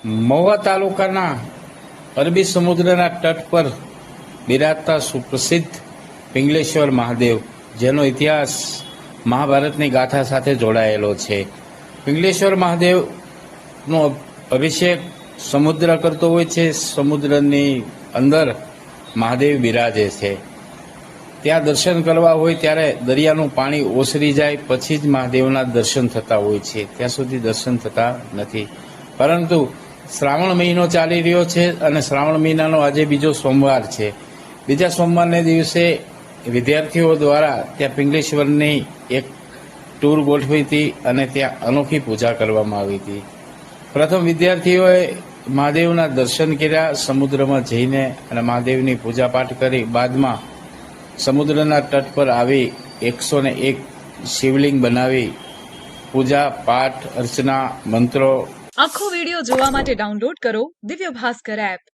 મહુવા તાલુકાના અરબી સમુદ્રના તટ પર બિરાજતા સુપ્રસિદ્ધ પિંગલેશ્વર મહાદેવ, જેનો ઇતિહાસ મહાભારતની ગાથા સાથે જોડાયેલો છે. પિંગલેશ્વર મહાદેવનો અભિષેક સમુદ્ર કરતો હોય છે. સમુદ્રની અંદર મહાદેવ બિરાજે છે. ત્યાં દર્શન કરવા હોય ત્યારે દરિયાનું પાણી ઓસરી જાય પછી જ મહાદેવના દર્શન થતા હોય છે. ત્યાં સુધી દર્શન થતા નથી. પરંતુ શ્રાવણ મહિનો ચાલી રહ્યો છે અને શ્રાવણ મહિનાનો આજે બીજો સોમવાર છે. બીજા સોમવારને દિવસે વિદ્યાર્થીઓ દ્વારા ત્યાં પિંગલેશ્વરની એક ટૂર ગોઠવી હતી અને ત્યાં અનોખી પૂજા કરવામાં આવી હતી. પ્રથમ વિદ્યાર્થીઓએ મહાદેવના દર્શન કર્યા સમુદ્રમાં જઈને અને મહાદેવની પૂજાપાઠ કરી. બાદમાં સમુદ્રના તટ પર આવી 101 શિવલિંગ બનાવી પૂજા પાઠ અર્ચના મંત્રો. આખો વિડિયો જોવા માટે ડાઉનલોડ કરો દિવ્ય ભાસ્કર એપ.